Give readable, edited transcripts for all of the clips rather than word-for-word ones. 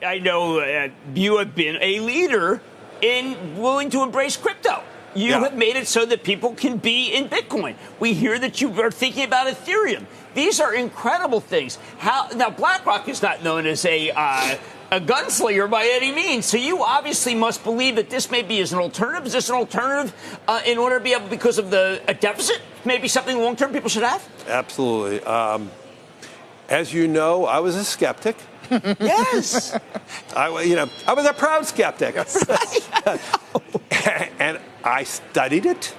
I know you have been a leader in willing to embrace crypto. You have made it so that people can be in Bitcoin. We hear that you are thinking about Ethereum. These are incredible things. Now, BlackRock is not known as a gunslinger by any means. So you obviously must believe that this maybe is an alternative. Is this an alternative in order to be able, because of a deficit, maybe something long-term people should have? Absolutely. As you know, I was a skeptic. Yes. I was a proud skeptic. And I studied it,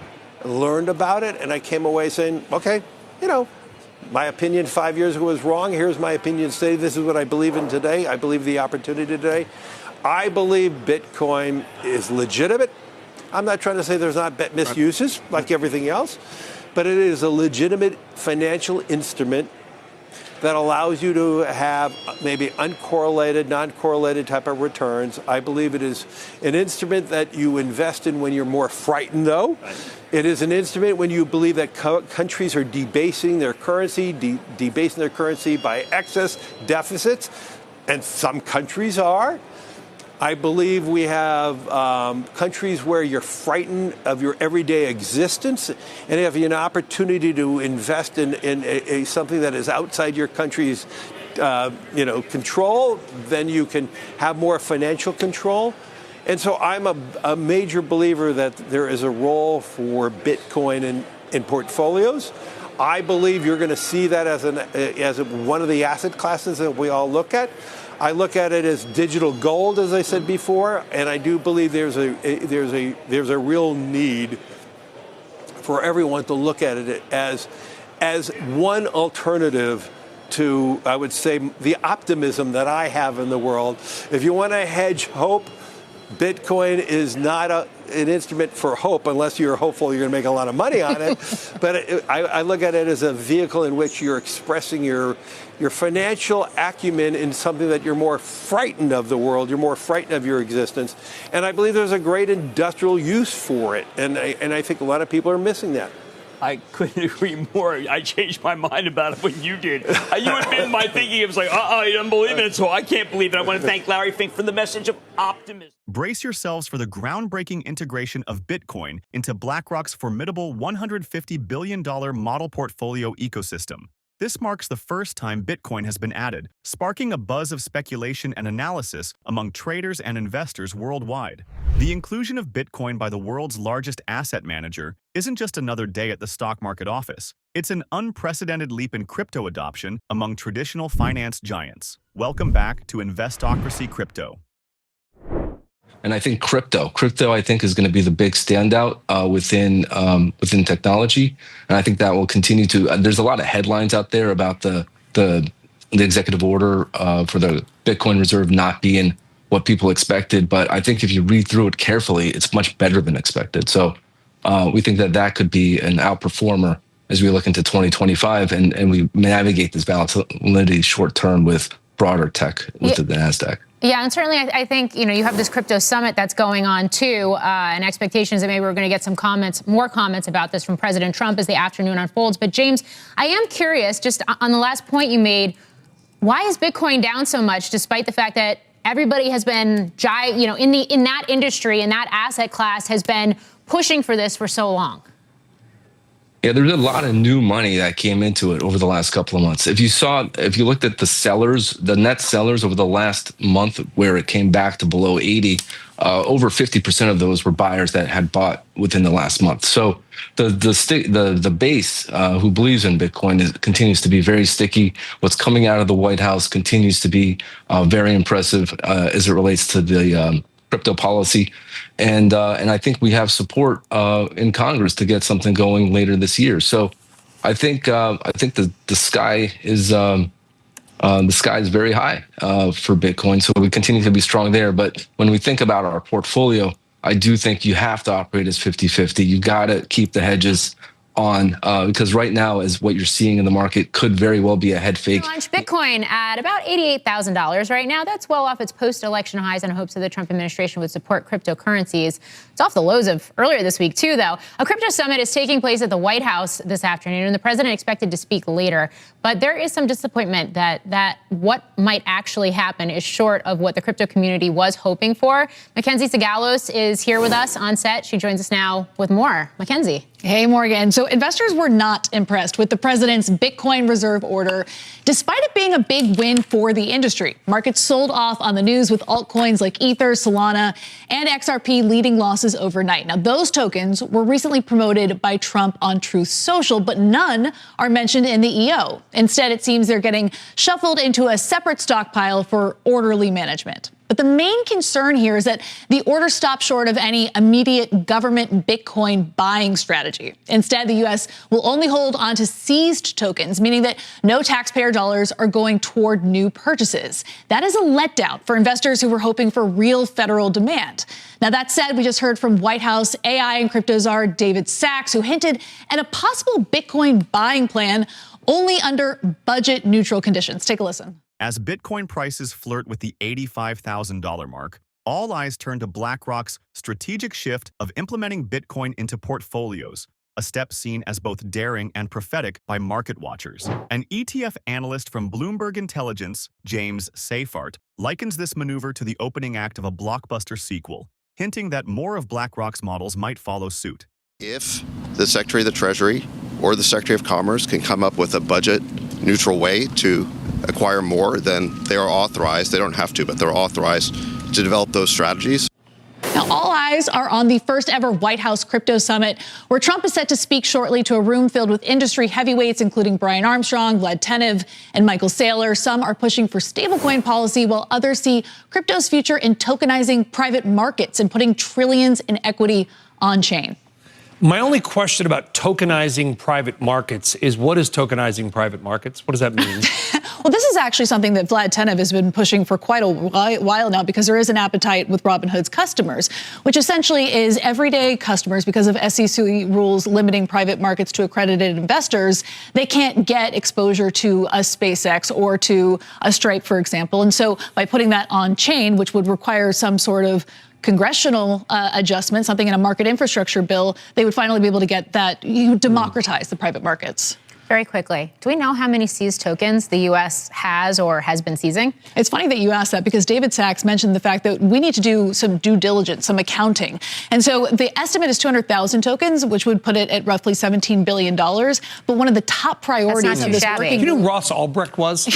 learned about it, and I came away saying, okay, my opinion 5 years ago was wrong. Here's my opinion today. This is what I believe in today. I believe the opportunity today. I believe Bitcoin is legitimate. I'm not trying to say there's not misuses like everything else, but it is a legitimate financial instrument that allows you to have maybe uncorrelated, non-correlated type of returns. I believe it is an instrument that you invest in when you're more frightened, though. It is an instrument when you believe that countries are debasing their currency, debasing their currency by excess deficits, and some countries are. I believe we have countries where you're frightened of your everyday existence, and if you have an opportunity to invest in something that is outside your country's control, then you can have more financial control. And so I'm a major believer that there is a role for Bitcoin in portfolios. I believe you're going to see that as one of the asset classes that we all look at. I look at it as digital gold, as I said before, and I do believe there's a real need for everyone to look at it as one alternative to, I would say, the optimism that I have in the world. If you want to hedge hope, Bitcoin is not an instrument for hope unless you're hopeful you're going to make a lot of money on it. But I look at it as a vehicle in which you're expressing your financial acumen in something that you're more frightened of the world, you're more frightened of your existence. And I believe there's a great industrial use for it. And I think a lot of people are missing that. I couldn't agree more. I changed my mind about it when you did. You had been my thinking. It was like, you don't believe in it, so I can't believe it. I want to thank Larry Fink for the message of optimism. Brace yourselves for the groundbreaking integration of Bitcoin into BlackRock's formidable $150 billion model portfolio ecosystem. This marks the first time Bitcoin has been added, sparking a buzz of speculation and analysis among traders and investors worldwide. The inclusion of Bitcoin by the world's largest asset manager isn't just another day at the stock market office. It's an unprecedented leap in crypto adoption among traditional finance giants. Welcome back to Investocracy Crypto. And I think crypto I think is going to be the big standout within technology. And I think that will continue to, there's a lot of headlines out there about the executive order for the Bitcoin reserve not being what people expected. But I think if you read through it carefully, it's much better than expected. So we think that could be an outperformer as we look into 2025 and we navigate this volatility short term with broader tech within the NASDAQ. Yeah, and certainly I think, you have this crypto summit that's going on too, and expectations that maybe we're going to get some more comments about this from President Trump as the afternoon unfolds. But James, I am curious, just on the last point you made, why is Bitcoin down so much despite the fact that everybody has been, in that industry, in that asset class has been pushing for this for so long? Yeah, there's a lot of new money that came into it over the last couple of months. If you looked at the net sellers over the last month where it came back to below 80, over 50% of those were buyers that had bought within the last month. So the base who believes in Bitcoin continues to be very sticky. What's coming out of the White House continues to be very impressive as it relates to the crypto policy, and I think we have support in Congress to get something going later this year. So I think the sky is very high for Bitcoin. So we continue to be strong there. But when we think about our portfolio, I do think you have to operate as 50-50. You got to keep the hedges on because right now, as what you're seeing in the market could very well be a head fake. Launched Bitcoin at about $88,000 right now. That's well off its post-election highs in hopes that the Trump administration would support cryptocurrencies. It's off the lows of earlier this week, too, though. A crypto summit is taking place at the White House this afternoon, and the president expected to speak later. But there is some disappointment that what might actually happen is short of what the crypto community was hoping for. Mackenzie Sagalos is here with us on set. She joins us now with more. Mackenzie. Hey, Morgan. So investors were not impressed with the president's Bitcoin reserve order, despite it being a big win for the industry. Markets sold off on the news with altcoins like Ether, Solana, and XRP leading losses overnight. Now, those tokens were recently promoted by Trump on Truth Social, but none are mentioned in the EO. Instead, it seems they're getting shuffled into a separate stockpile for orderly management. But the main concern here is that the order stopped short of any immediate government Bitcoin buying strategy. Instead, the U.S. will only hold on to seized tokens, meaning that no taxpayer dollars are going toward new purchases. That is a letdown for investors who were hoping for real federal demand. Now, that said, we just heard from White House AI and crypto czar David Sachs, who hinted at a possible Bitcoin buying plan only under budget neutral conditions. Take a listen. As Bitcoin prices flirt with the $85,000 mark, all eyes turn to BlackRock's strategic shift of implementing Bitcoin into portfolios, a step seen as both daring and prophetic by market watchers. An ETF analyst from Bloomberg Intelligence, James Seyffart, likens this maneuver to the opening act of a blockbuster sequel, hinting that more of BlackRock's models might follow suit. If the Secretary of the Treasury or the Secretary of Commerce can come up with a budget-neutral way to acquire more, then they are authorized. They don't have to, but they're authorized to develop those strategies. Now, all eyes are on the first ever White House Crypto Summit, where Trump is set to speak shortly to a room filled with industry heavyweights, including Brian Armstrong, Vlad Tenev, and Michael Saylor. Some are pushing for stablecoin policy, while others see crypto's future in tokenizing private markets and putting trillions in equity on chain. My only question about tokenizing private markets is, what is tokenizing private markets? What does that mean? Well, this is actually something that Vlad Tenev has been pushing for quite a while now, because there is an appetite with Robinhood's customers, which essentially is everyday customers. Because of SEC rules limiting private markets to accredited investors, they can't get exposure to a SpaceX or to a Stripe, for example. And so by putting that on chain, which would require some sort of congressional adjustment, something in a market infrastructure bill, they would finally be able to get that. You democratize the private markets. Very quickly, do we know how many seized tokens the U.S. has or has been seizing? It's funny that you asked that, because David Sachs mentioned the fact that we need to do some due diligence, some accounting. And so the estimate is 200,000 tokens, which would put it at roughly $17 billion. But one of the top priorities of this working... You know who Ross Ulbricht was?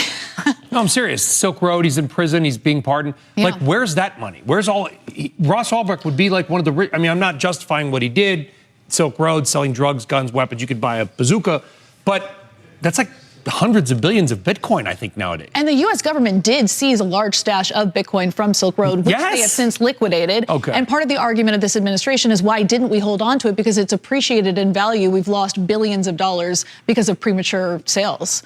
No, I'm serious. Silk Road, he's in prison, he's being pardoned. Yeah. Like, where's that money? Where's all... Ross Ulbricht would be like one of the... I mean, I'm not justifying what he did. Silk Road, selling drugs, guns, weapons. You could buy a bazooka. But that's like hundreds of billions of Bitcoin, I think, nowadays. And the U.S. government did seize a large stash of Bitcoin from Silk Road, which they have since liquidated. Okay. And part of the argument of this administration is, why didn't we hold on to it? Because it's appreciated in value. We've lost billions of dollars because of premature sales.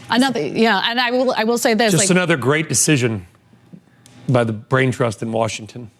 Another, and I will say this. Just another great decision by the brain trust in Washington.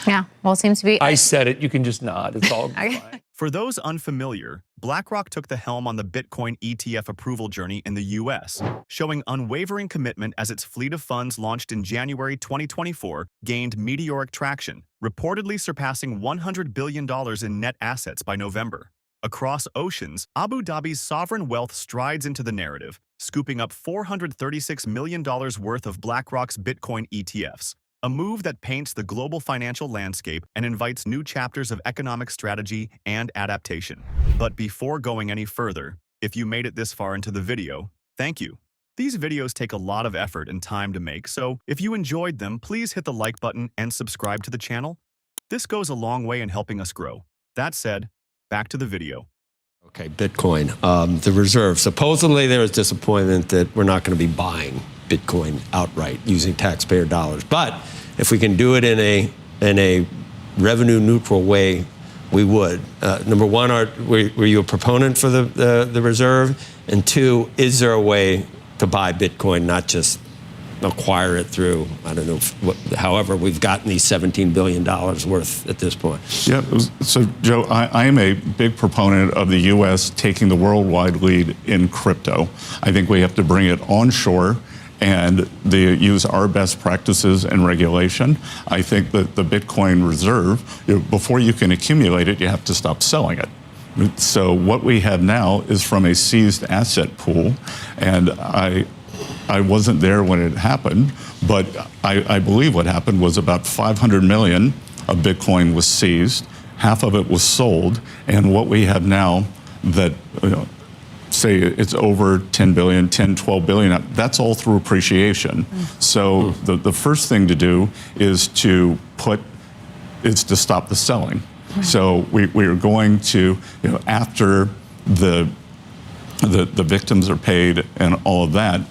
Yeah, well, it seems to be. I said it. You can just nod. It's all fine. For those unfamiliar, BlackRock took the helm on the Bitcoin ETF approval journey in the U.S., showing unwavering commitment as its fleet of funds launched in January 2024 gained meteoric traction, reportedly surpassing $100 billion in net assets by November. Across oceans, Abu Dhabi's sovereign wealth strides into the narrative, scooping up $436 million worth of BlackRock's Bitcoin ETFs. A move that paints the global financial landscape and invites new chapters of economic strategy and adaptation. But before going any further, if you made it this far into the video, thank you. These videos take a lot of effort and time to make, so if you enjoyed them, please hit the like button and subscribe to the channel. This goes a long way in helping us grow. That said, back to the video. Okay, Bitcoin, the reserve. Supposedly there is disappointment that we're not going to be buying Bitcoin outright using taxpayer dollars. But if we can do it in a revenue neutral way, we would. Number one, were you a proponent for the reserve? And two, is there a way to buy Bitcoin, not just acquire it through, I don't know, however we've gotten these $17 billion worth at this point? Yeah, so Joe, I am a big proponent of the U.S. taking the worldwide lead in crypto. I think we have to bring it onshore and use our best practices and regulation. I think that the Bitcoin reserve, before you can accumulate it, you have to stop selling it. So what we have now is from a seized asset pool, and I wasn't there when it happened, but I believe what happened was about 500 million of Bitcoin was seized, half of it was sold, and what we have now that, say it's over 10 billion, 10, 12 billion, that's all through appreciation. So the first thing to do is to stop the selling. So we are going to, after the victims are paid and all of that,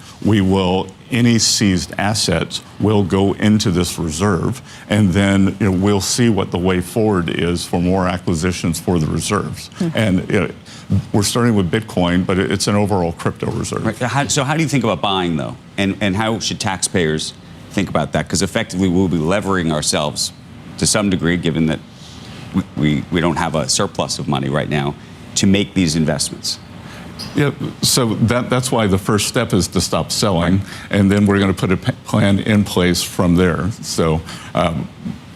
any seized assets will go into this reserve, and then we'll see what the way forward is for more acquisitions for the reserves. And we're starting with Bitcoin, but it's an overall crypto reserve. Right. So how do you think about buying, though? And how should taxpayers think about that? Because effectively we'll be levering ourselves to some degree, given that we don't have a surplus of money right now to make these investments. Yeah, so that's why the first step is to stop selling, and then we're going to put a plan in place from there. So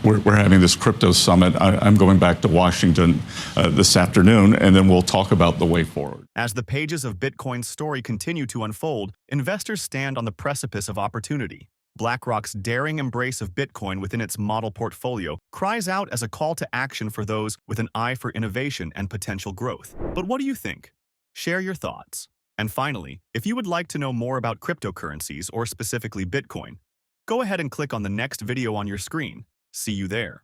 we're having this crypto summit. I'm going back to Washington this afternoon, and then we'll talk about the way forward. As the pages of Bitcoin's story continue to unfold, investors stand on the precipice of opportunity. BlackRock's daring embrace of Bitcoin within its model portfolio cries out as a call to action for those with an eye for innovation and potential growth. But what do you think? Share your thoughts. And finally, if you would like to know more about cryptocurrencies or specifically Bitcoin, go ahead and click on the next video on your screen. See you there.